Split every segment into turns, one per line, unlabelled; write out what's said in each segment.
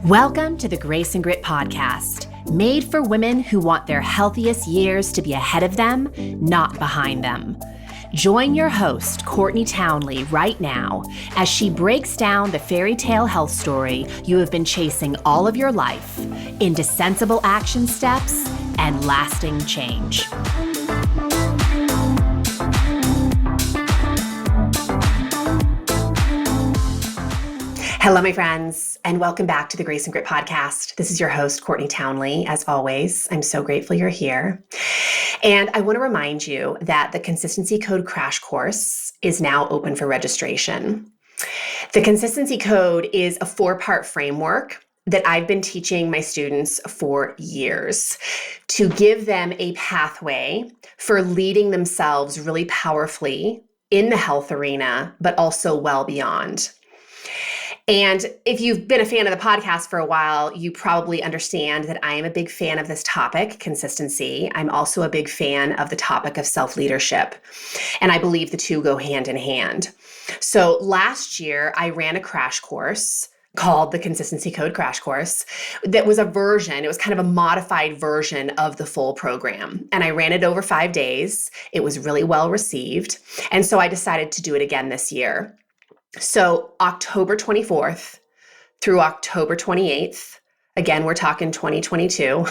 Welcome to the Grace and Grit podcast, made for women who want their healthiest years to be ahead of them, not behind them. Join your host, Courtney Townley, right now as she breaks down the fairy tale health story you have been chasing all of your life into sensible action steps and lasting change. Hello, my friends, and welcome back to the Grace and Grit podcast. This is your host, Courtney Townley. As always, I'm so grateful you're here. And I want to remind you that the Consistency Code Crash Course is now open for registration. The Consistency Code is a 4-part framework that I've been teaching my students for years to give them a pathway for leading themselves really powerfully in the health arena, but also well beyond. And if you've been a fan of the podcast for a while, you probably understand that I am a big fan of this topic, consistency. I'm also a big fan of the topic of self-leadership. And I believe the two go hand in hand. So last year, I ran a crash course called the Consistency Code Crash Course that was it was kind of a modified version of the full program. And I ran it over 5 days. It was really well received. And so I decided to do it again this year. So October 24th through October 28th, again, we're talking 2022,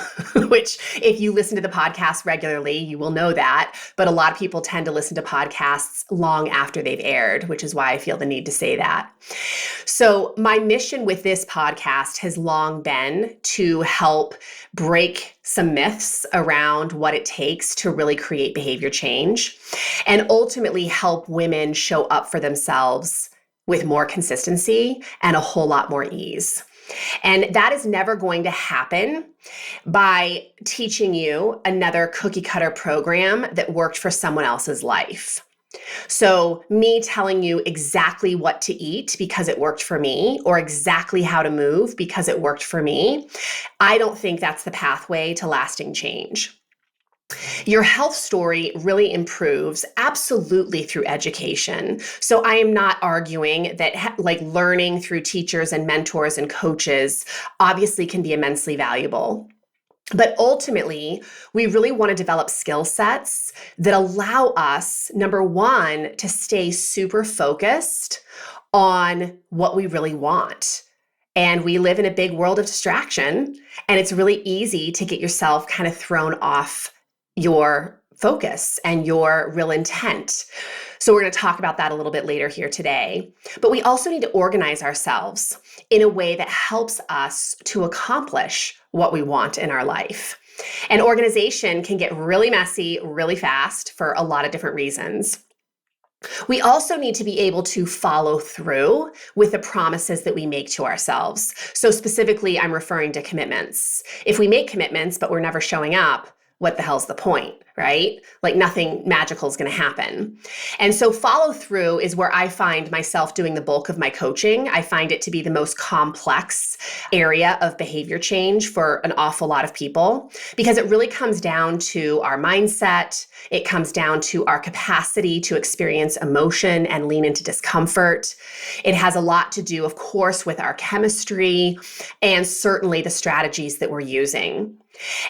which if you listen to the podcast regularly, you will know that. But a lot of people tend to listen to podcasts long after they've aired, which is why I feel the need to say that. So my mission with this podcast has long been to help break some myths around what it takes to really create behavior change and ultimately help women show up for themselves with more consistency and a whole lot more ease. And that is never going to happen by teaching you another cookie cutter program that worked for someone else's life. So me telling you exactly what to eat because it worked for me, or exactly how to move because it worked for me, I don't think that's the pathway to lasting change. Your health story really improves absolutely through education. So I am not arguing that learning through teachers and mentors and coaches obviously can be immensely valuable. But ultimately, we really want to develop skill sets that allow us, number one, to stay super focused on what we really want. And we live in a big world of distraction, and it's really easy to get yourself kind of thrown off your focus and your real intent. So we're going to talk about that a little bit later here today. But we also need to organize ourselves in a way that helps us to accomplish what we want in our life. And organization can get really messy really fast for a lot of different reasons. We also need to be able to follow through with the promises that we make to ourselves. So specifically, I'm referring to commitments. If we make commitments, but we're never showing up, what the hell's the point, right? Like nothing magical is going to happen. And so follow through is where I find myself doing the bulk of my coaching. I find it to be the most complex area of behavior change for an awful lot of people because it really comes down to our mindset. It comes down to our capacity to experience emotion and lean into discomfort. It has a lot to do, of course, with our chemistry and certainly the strategies that we're using.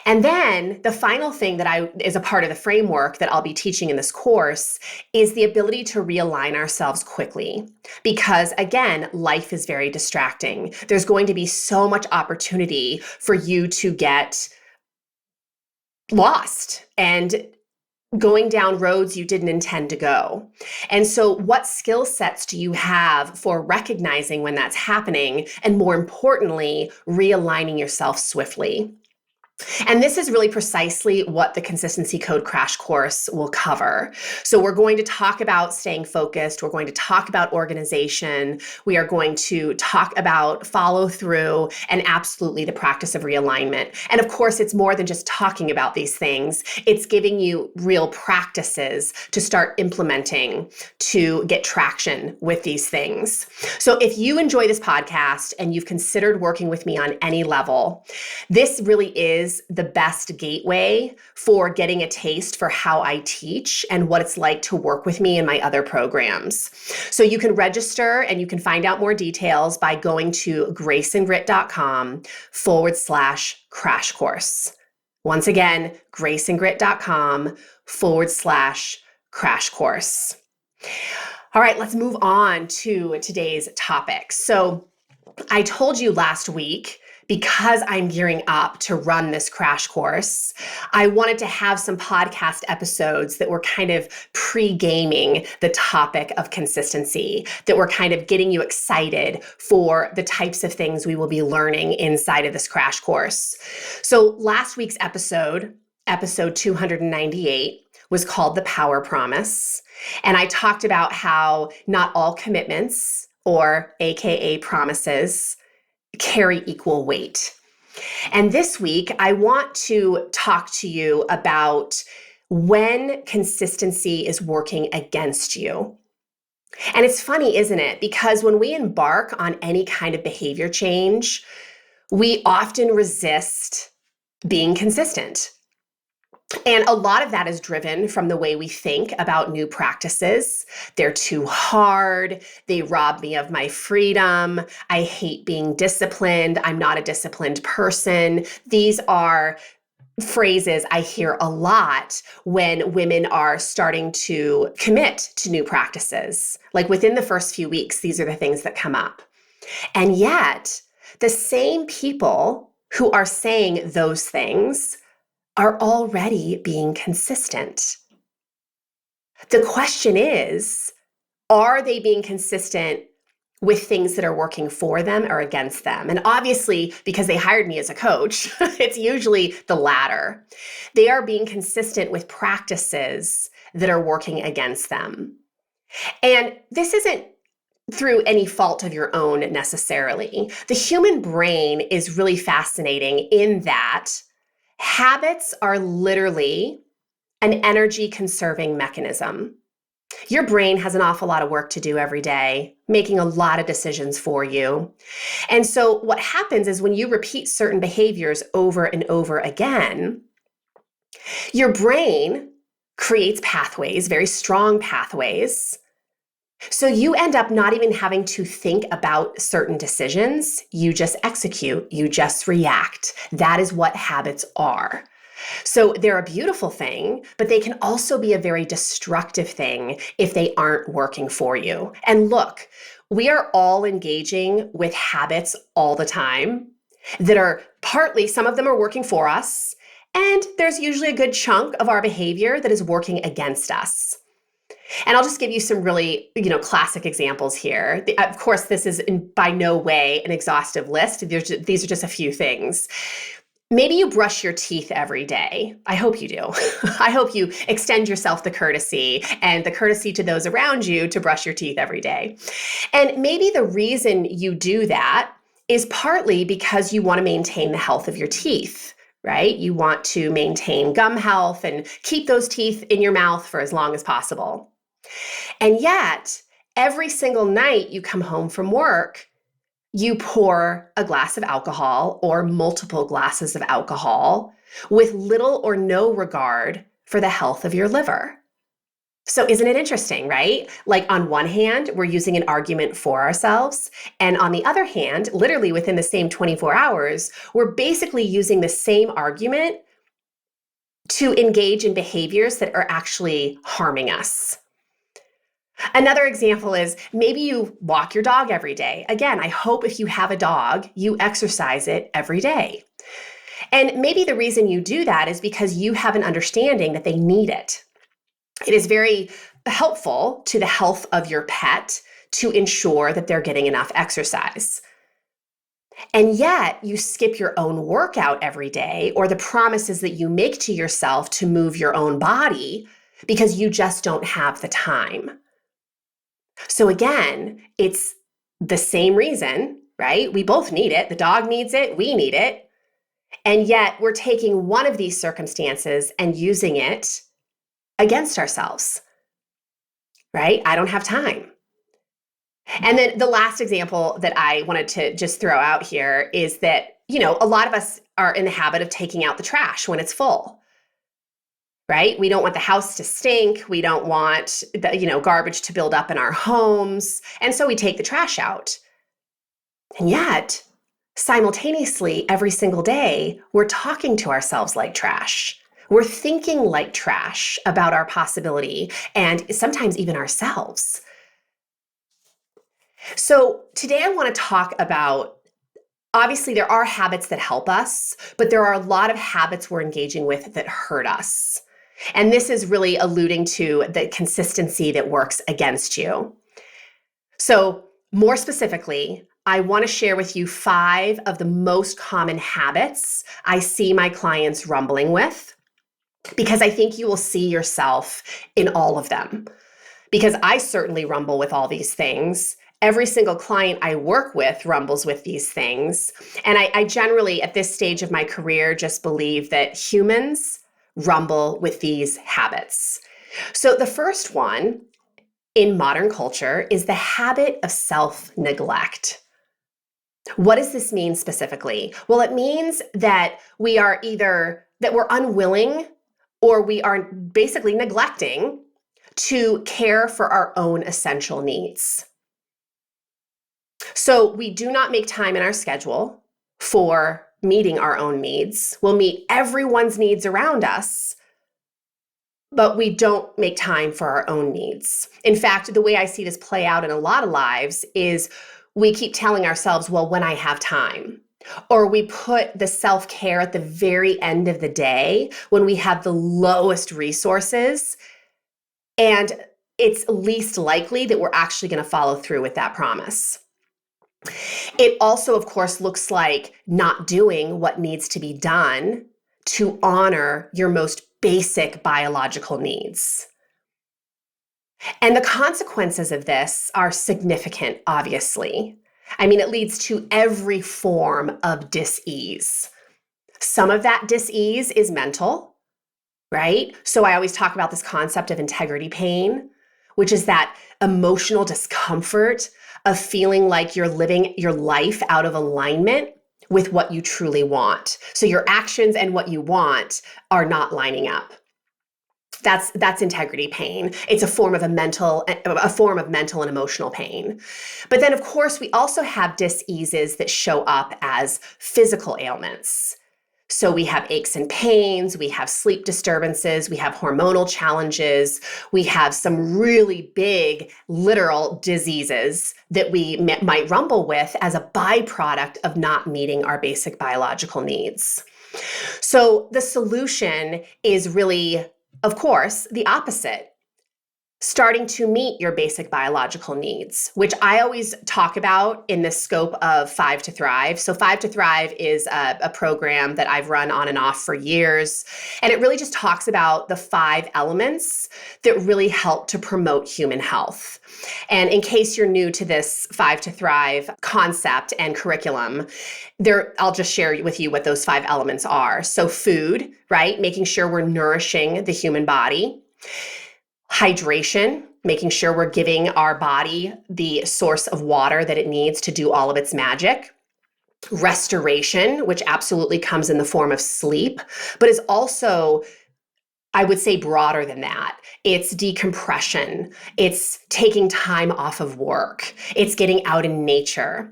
And then the final thing that is a part of the framework that I'll be teaching in this course is the ability to realign ourselves quickly. Because again, life is very distracting. There's going to be so much opportunity for you to get lost and going down roads you didn't intend to go. And so what skill sets do you have for recognizing when that's happening? And more importantly, realigning yourself swiftly. And this is really precisely what the Consistency Code Crash Course will cover. So we're going to talk about staying focused. We're going to talk about organization. We are going to talk about follow through and absolutely the practice of realignment. And of course, it's more than just talking about these things. It's giving you real practices to start implementing to get traction with these things. So if you enjoy this podcast and you've considered working with me on any level, this really is is the best gateway for getting a taste for how I teach and what it's like to work with me in my other programs. So you can register and you can find out more details by going to graceandgrit.com/crash course. Once again, graceandgrit.com/crash course. All right, let's move on to today's topic. So I told you last week, because I'm gearing up to run this crash course, I wanted to have some podcast episodes that were kind of pre-gaming the topic of consistency, that were kind of getting you excited for the types of things we will be learning inside of this crash course. So last week's episode 298, was called The Power Promise. And I talked about how not all commitments, or AKA promises, carry equal weight. And this week, I want to talk to you about when consistency is working against you. And it's funny, isn't it? Because when we embark on any kind of behavior change, we often resist being consistent. And a lot of that is driven from the way we think about new practices. They're too hard. They rob me of my freedom. I hate being disciplined. I'm not a disciplined person. These are phrases I hear a lot when women are starting to commit to new practices. Like within the first few weeks, these are the things that come up. And yet, the same people who are saying those things are already being consistent. The question is, are they being consistent with things that are working for them or against them? And obviously, because they hired me as a coach, it's usually the latter. They are being consistent with practices that are working against them. And this isn't through any fault of your own necessarily. The human brain is really fascinating in that habits are literally an energy conserving mechanism. Your brain has an awful lot of work to do every day, making a lot of decisions for you. And so what happens is when you repeat certain behaviors over and over again, your brain creates pathways, very strong pathways. So you end up not even having to think about certain decisions. You just execute, you just react. That is what habits are. So they're a beautiful thing, but they can also be a very destructive thing if they aren't working for you. And look, we are all engaging with habits all the time that are partly, some of them are working for us, and there's usually a good chunk of our behavior that is working against us. And I'll just give you some really, classic examples here. Of course, this is by no way an exhaustive list. These are just a few things. Maybe you brush your teeth every day. I hope you do. I hope you extend yourself the courtesy and the courtesy to those around you to brush your teeth every day. And maybe the reason you do that is partly because you want to maintain the health of your teeth, right? You want to maintain gum health and keep those teeth in your mouth for as long as possible. And yet, every single night you come home from work, you pour a glass of alcohol or multiple glasses of alcohol with little or no regard for the health of your liver. So isn't it interesting, right? Like on one hand, we're using an argument for ourselves. And on the other hand, literally within the same 24 hours, we're basically using the same argument to engage in behaviors that are actually harming us. Another example is maybe you walk your dog every day. Again, I hope if you have a dog, you exercise it every day. And maybe the reason you do that is because you have an understanding that they need it. It is very helpful to the health of your pet to ensure that they're getting enough exercise. And yet you skip your own workout every day or the promises that you make to yourself to move your own body because you just don't have the time. So again, it's the same reason, right? We both need it. The dog needs it. We need it. And yet we're taking one of these circumstances and using it against ourselves, right? I don't have time. And then the last example that I wanted to just throw out here is that, a lot of us are in the habit of taking out the trash when it's full, right? We don't want the house to stink. We don't want garbage to build up in our homes. And so we take the trash out. And yet, simultaneously, every single day, we're talking to ourselves like trash. We're thinking like trash about our possibility and sometimes even ourselves. So today I want to talk about, obviously there are habits that help us, but there are a lot of habits we're engaging with that hurt us. And this is really alluding to the consistency that works against you. So more specifically, I want to share with you 5 of the most common habits I see my clients rumbling with, because I think you will see yourself in all of them. Because I certainly rumble with all these things. Every single client I work with rumbles with these things. And I generally, at this stage of my career, just believe that humans rumble with these habits. So the first one in modern culture is the habit of self-neglect. What does this mean specifically? Well, it means that we're unwilling, or we are basically neglecting to care for our own essential needs. So we do not make time in our schedule for meeting our own needs. We'll meet everyone's needs around us, but we don't make time for our own needs. In fact, the way I see this play out in a lot of lives is we keep telling ourselves, well, when I have time. Or we put the self-care at the very end of the day when we have the lowest resources, and it's least likely that we're actually going to follow through with that promise. It also, of course, looks like not doing what needs to be done to honor your most basic biological needs. And the consequences of this are significant, obviously. I mean, it leads to every form of dis-ease. Some of that dis-ease is mental, right? So I always talk about this concept of integrity pain, which is that emotional discomfort of feeling like you're living your life out of alignment with what you truly want. So your actions and what you want are not lining up. That's integrity pain. It's a form of mental and emotional pain. But then, of course, we also have dis-eases that show up as physical ailments. So we have aches and pains, we have sleep disturbances, we have hormonal challenges, we have some really big literal diseases that we might rumble with as a byproduct of not meeting our basic biological needs. So the solution is really, of course, the opposite. Starting to meet your basic biological needs, which I always talk about in the scope of 5 to Thrive. So 5 to Thrive is a program that I've run on and off for years. And it really just talks about the 5 elements that really help to promote human health. And in case you're new to this 5 to Thrive concept and curriculum, I'll just share with you what those 5 elements are. So food, right? Making sure we're nourishing the human body. Hydration, making sure we're giving our body the source of water that it needs to do all of its magic. Restoration, which absolutely comes in the form of sleep, but is also, I would say, broader than that. It's decompression. It's taking time off of work. It's getting out in nature.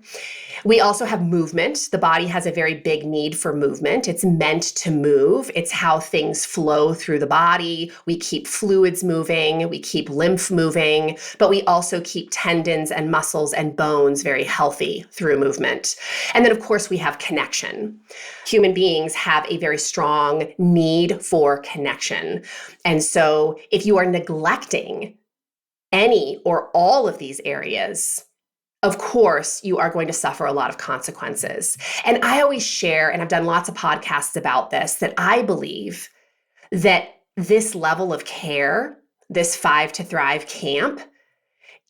We also have movement. The body has a very big need for movement. It's meant to move. It's how things flow through the body. We keep fluids moving. We keep lymph moving, but we also keep tendons and muscles and bones very healthy through movement. And then, of course, we have connection. Human beings have a very strong need for connection. And so if you are neglecting any or all of these areas, of course, you are going to suffer a lot of consequences. And I always share, and I've done lots of podcasts about this, that I believe that this level of care, this 5 to Thrive camp,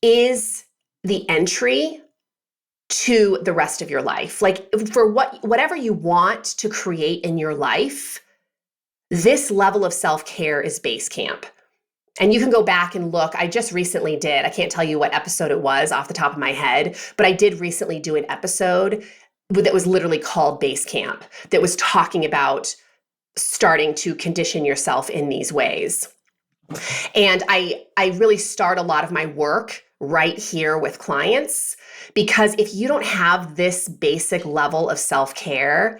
is the entry to the rest of your life. Like for whatever you want to create in your life, this level of self-care is base camp. And you can go back and look. I just recently did. I can't tell you what episode it was off the top of my head, but I did recently do an episode that was literally called Base Camp, that was talking about starting to condition yourself in these ways. And I really start a lot of my work right here with clients, because if you don't have this basic level of self-care,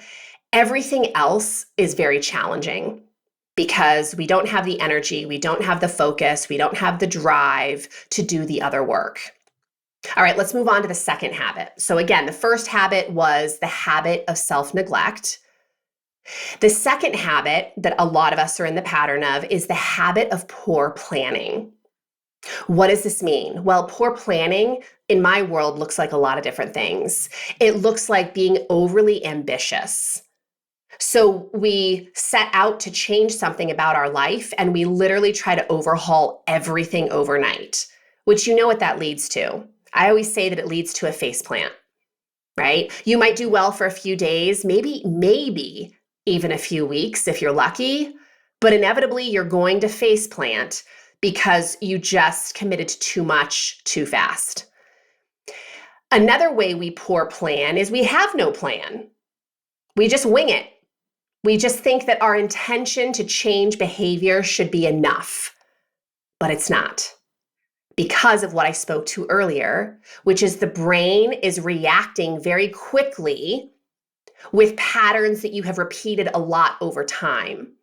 everything else is very challenging, because we don't have the energy, we don't have the focus, we don't have the drive to do the other work. All right, let's move on to the second habit. So again, the first habit was the habit of self-neglect. The second habit that a lot of us are in the pattern of is the habit of poor planning. What does this mean? Well, poor planning in my world looks like a lot of different things. It looks like being overly ambitious. So we set out to change something about our life, and we literally try to overhaul everything overnight, which you know what that leads to. I always say that it leads to a faceplant, right? You might do well for a few days, maybe even a few weeks if you're lucky, but inevitably you're going to faceplant because you just committed to too much too fast. Another way we poor plan is we have no plan. We just wing it. We just think that our intention to change behavior should be enough, but it's not, because of what I spoke to earlier, which is the brain is reacting very quickly with patterns that you have repeated a lot over time.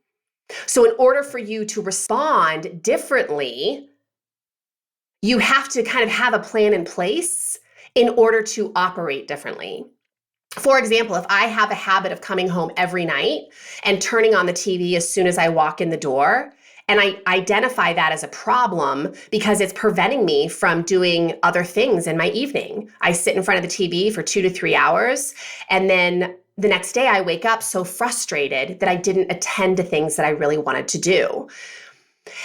So in order for you to respond differently, you have to kind of have a plan in place in order to operate differently. For example, if I have a habit of coming home every night and turning on the TV as soon as I walk in the door, and I identify that as a problem because it's preventing me from doing other things in my evening. I sit in front of the TV for 2 to 3 hours, and then the next day I wake up so frustrated that I didn't attend to things that I really wanted to do.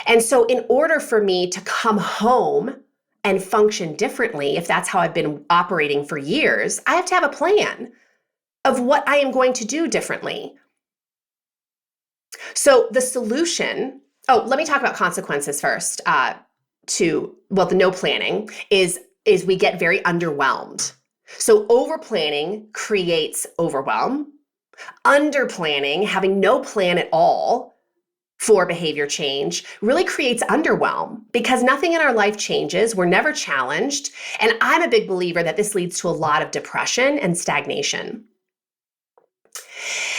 And so in order for me to come home and function differently, if that's how I've been operating for years, I have to have a plan of what I am going to do differently. So the solution, let me talk about consequences first. The no planning is we get very underwhelmed. So over planning creates overwhelm. Under planning, having no plan at all for behavior change, really creates underwhelm, because nothing in our life changes. We're never challenged. And I'm a big believer that this leads to a lot of depression and stagnation.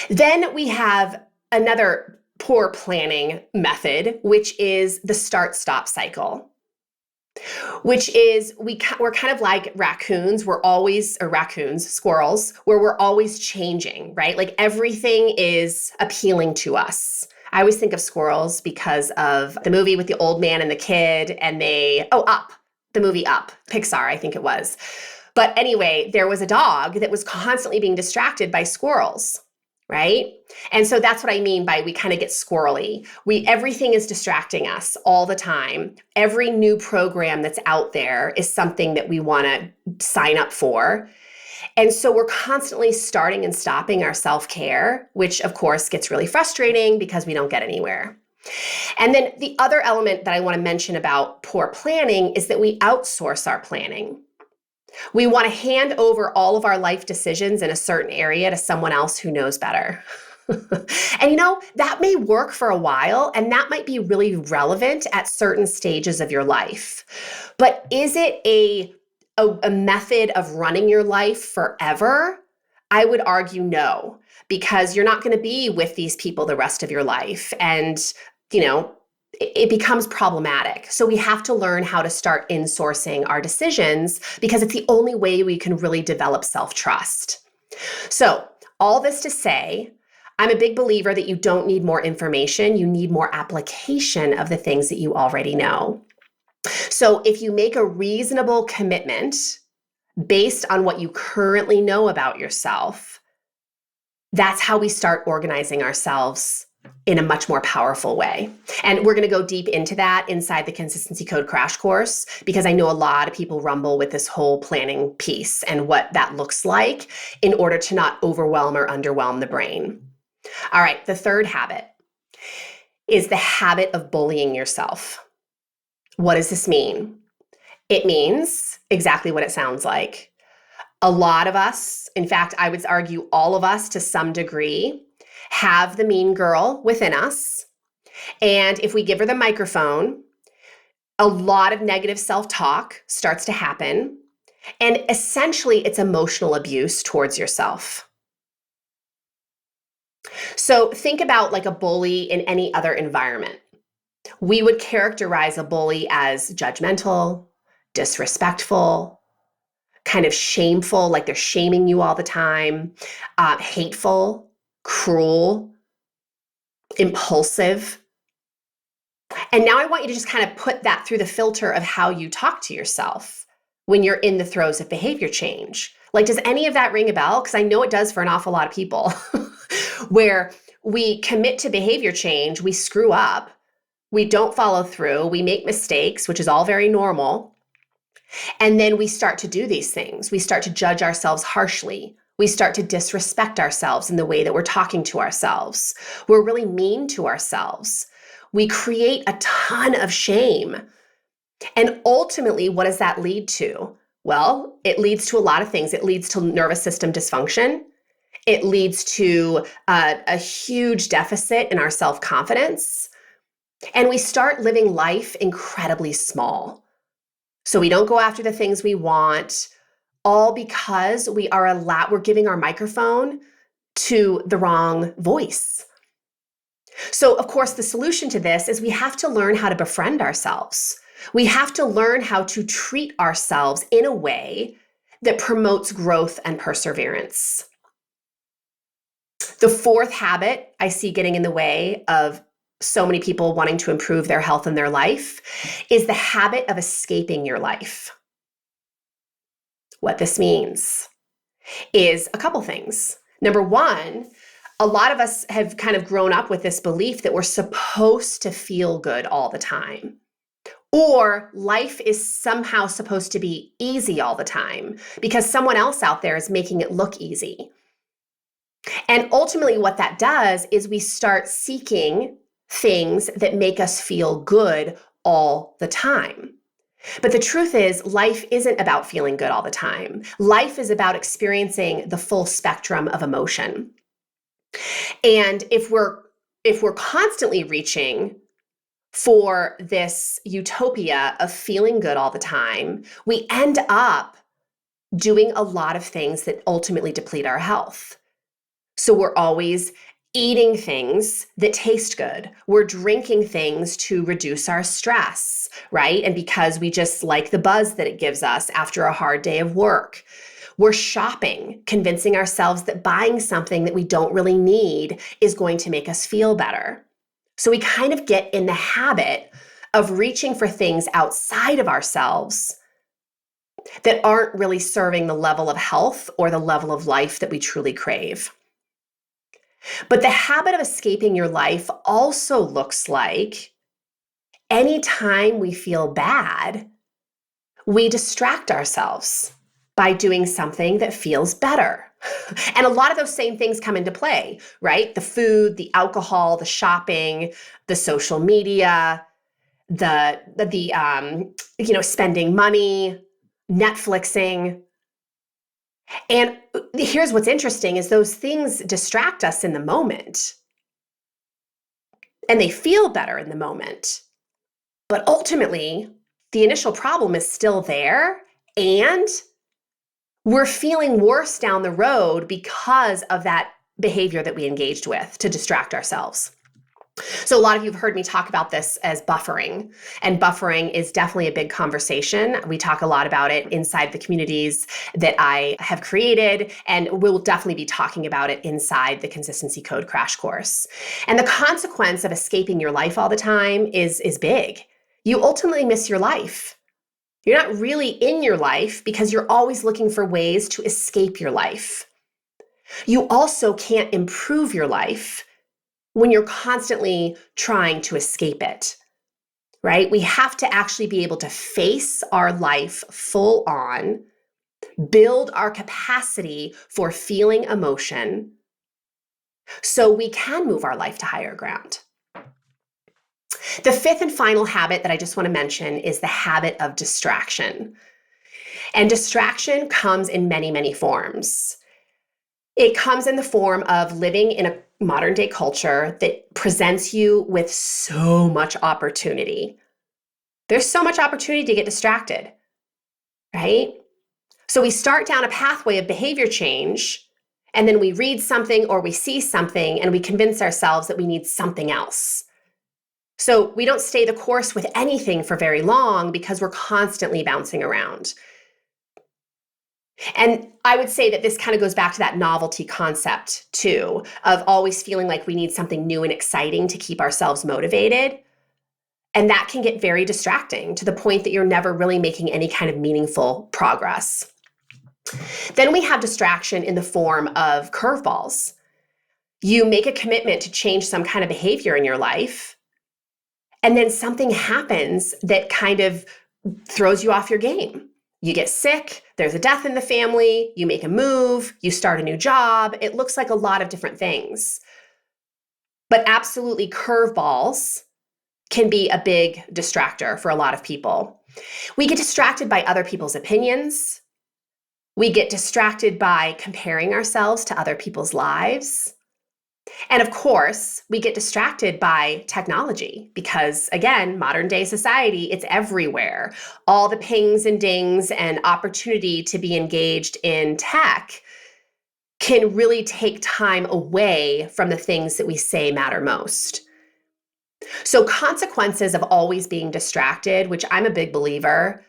Then we have another poor planning method, which is the start-stop cycle, which is we're kind of like squirrels, where we're always changing, right? Like everything is appealing to us. I always think of squirrels because of the movie with the old man and the kid, and Up, the movie Up, Pixar, I think it was. But anyway, there was a dog that was constantly being distracted by squirrels, right? And so that's what I mean by we kind of get squirrely. Everything is distracting us all the time. Every new program that's out there is something that we want to sign up for. And so we're constantly starting and stopping our self-care, which of course gets really frustrating because we don't get anywhere. And then the other element that I want to mention about poor planning is that we outsource our planning. We want to hand over all of our life decisions in a certain area to someone else who knows better. And that may work for a while, and that might be really relevant at certain stages of your life. But is it a method of running your life forever? I would argue no, because you're not going to be with these people the rest of your life. And, it becomes problematic. So we have to learn how to start insourcing our decisions, because it's the only way we can really develop self-trust. So all this to say, I'm a big believer that you don't need more information. You need more application of the things that you already know. So if you make a reasonable commitment based on what you currently know about yourself, that's how we start organizing ourselves in a much more powerful way. And we're going to go deep into that inside the Consistency Code Crash Course, because I know a lot of people rumble with this whole planning piece and what that looks like in order to not overwhelm or underwhelm the brain. All right, the third habit is the habit of bullying yourself. What does this mean? It means exactly what it sounds like. A lot of us, in fact, I would argue all of us to some degree, have the mean girl within us. And if we give her the microphone, a lot of negative self-talk starts to happen. And essentially, it's emotional abuse towards yourself. So think about like a bully in any other environment. We would characterize a bully as judgmental, disrespectful, kind of shameful, like they're shaming you all the time, hateful, cruel, impulsive. And now I want you to just kind of put that through the filter of how you talk to yourself when you're in the throes of behavior change. Like, does any of that ring a bell? Because I know it does for an awful lot of people, where we commit to behavior change, we screw up, we don't follow through, we make mistakes, which is all very normal. And then we start to do these things. We start to judge ourselves harshly. We start to disrespect ourselves in the way that we're talking to ourselves. We're really mean to ourselves. We create a ton of shame. And ultimately, what does that lead to? Well, it leads to a lot of things. It leads to nervous system dysfunction. It leads to a huge deficit in our self-confidence. And we start living life incredibly small. So we don't go after the things we want, all because we're giving our microphone to the wrong voice. So, of course, the solution to this is we have to learn how to befriend ourselves. We have to learn how to treat ourselves in a way that promotes growth and perseverance. The fourth habit I see getting in the way of so many people wanting to improve their health and their life is the habit of escaping your life. What this means is a couple things. Number one, a lot of us have kind of grown up with this belief that we're supposed to feel good all the time. Or life is somehow supposed to be easy all the time because someone else out there is making it look easy. And ultimately what that does is we start seeking things that make us feel good all the time. But the truth is, life isn't about feeling good all the time. Life is about experiencing the full spectrum of emotion. And if we're constantly reaching for this utopia of feeling good all the time, we end up doing a lot of things that ultimately deplete our health. So we're always eating things that taste good. We're drinking things to reduce our stress, right? And because we just like the buzz that it gives us after a hard day of work. We're shopping, convincing ourselves that buying something that we don't really need is going to make us feel better. So we kind of get in the habit of reaching for things outside of ourselves that aren't really serving the level of health or the level of life that we truly crave. But the habit of escaping your life also looks like anytime we feel bad, we distract ourselves by doing something that feels better. And a lot of those same things come into play, right? The food, the alcohol, the shopping, the social media, the spending money, Netflixing. And here's what's interesting is those things distract us in the moment. And they feel better in the moment. But ultimately, the initial problem is still there. And we're feeling worse down the road because of that behavior that we engaged with to distract ourselves. So a lot of you have heard me talk about this as buffering, and buffering is definitely a big conversation. We talk a lot about it inside the communities that I have created, and we'll definitely be talking about it inside the Consistency Code Crash Course. And the consequence of escaping your life all the time is big. You ultimately miss your life. You're not really in your life because you're always looking for ways to escape your life. You also can't improve your life when you're constantly trying to escape it, right? We have to actually be able to face our life full on, build our capacity for feeling emotion so we can move our life to higher ground. The fifth and final habit that I just want to mention is the habit of distraction. And distraction comes in many, many forms. It comes in the form of living in a modern day culture that presents you with so much opportunity. There's so much opportunity to get distracted, right? So we start down a pathway of behavior change, and then we read something or we see something and we convince ourselves that we need something else. So we don't stay the course with anything for very long because we're constantly bouncing around. And I would say that this kind of goes back to that novelty concept too, of always feeling like we need something new and exciting to keep ourselves motivated. And that can get very distracting to the point that you're never really making any kind of meaningful progress. Then we have distraction in the form of curveballs. You make a commitment to change some kind of behavior in your life, and then something happens that kind of throws you off your game. You get sick, there's a death in the family, you make a move, you start a new job. It looks like a lot of different things. But absolutely, curveballs can be a big distractor for a lot of people. We get distracted by other people's opinions. We get distracted by comparing ourselves to other people's lives. And of course, we get distracted by technology because, again, modern day society, it's everywhere. All the pings and dings and opportunity to be engaged in tech can really take time away from the things that we say matter most. So consequences of always being distracted, which I'm a big believer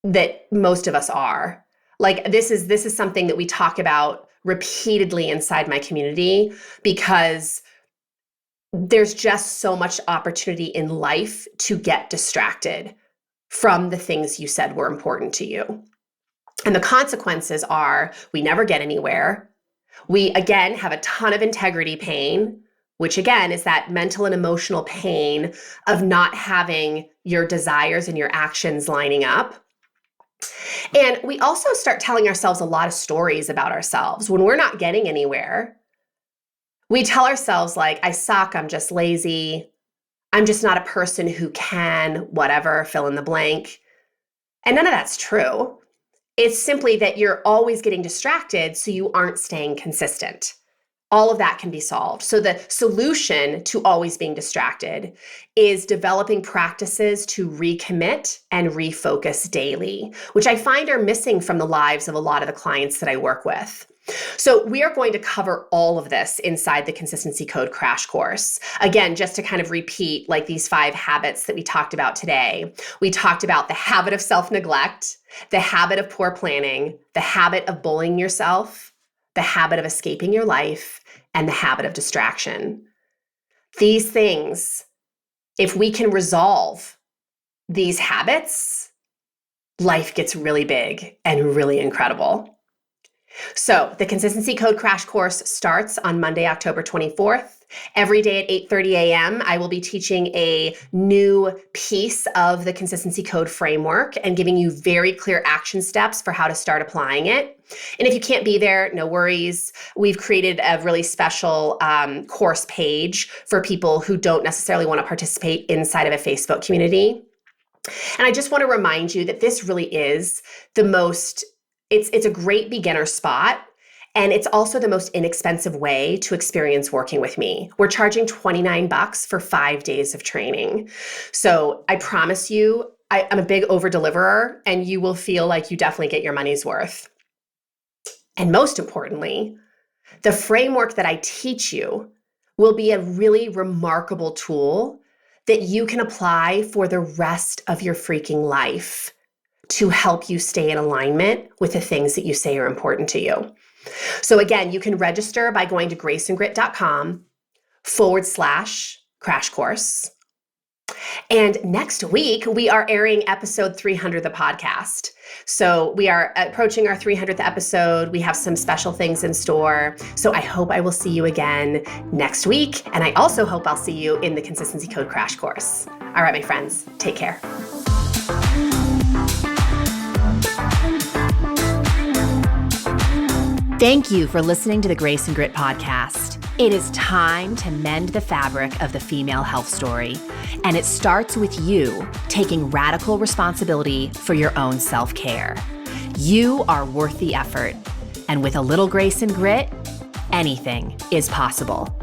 that most of us are. Like this is something that we talk about repeatedly inside my community because there's just so much opportunity in life to get distracted from the things you said were important to you. And the consequences are we never get anywhere. We, again, have a ton of integrity pain, which again is that mental and emotional pain of not having your desires and your actions lining up. And we also start telling ourselves a lot of stories about ourselves. When we're not getting anywhere, we tell ourselves like, I suck, I'm just lazy, I'm just not a person who can, whatever, fill in the blank. And none of that's true. It's simply that you're always getting distracted, so you aren't staying consistent. All of that can be solved. So the solution to always being distracted is developing practices to recommit and refocus daily, which I find are missing from the lives of a lot of the clients that I work with. So we are going to cover all of this inside the Consistency Code Crash Course. Again, just to kind of repeat like these 5 habits that we talked about today. We talked about the habit of self-neglect, the habit of poor planning, the habit of bullying yourself, the habit of escaping your life, and the habit of distraction. These things, if we can resolve these habits, life gets really big and really incredible. So the Consistency Code Crash Course starts on Monday, October 24th. Every day at 8:30 a.m., I will be teaching a new piece of the Consistency Code framework and giving you very clear action steps for how to start applying it. And if you can't be there, no worries. We've created a really special course page for people who don't necessarily want to participate inside of a Facebook community. And I just want to remind you that this really is the most, it's a great beginner spot. And it's also the most inexpensive way to experience working with me. We're charging $29 for 5 days of training. So I promise you, I'm a big over-deliverer, and you will feel like you definitely get your money's worth. And most importantly, the framework that I teach you will be a really remarkable tool that you can apply for the rest of your freaking life to help you stay in alignment with the things that you say are important to you. So again, you can register by going to graceandgrit.com/crash course. And next week, we are airing episode 300 of the podcast. So we are approaching our 300th episode. We have some special things in store. So I hope I will see you again next week. And I also hope I'll see you in the Consistency Code Crash Course. All right, my friends, take care. Thank you for listening to the Grace and Grit podcast. It is time to mend the fabric of the female health story. And it starts with you taking radical responsibility for your own self-care. You are worth the effort. And with a little grace and grit, anything is possible.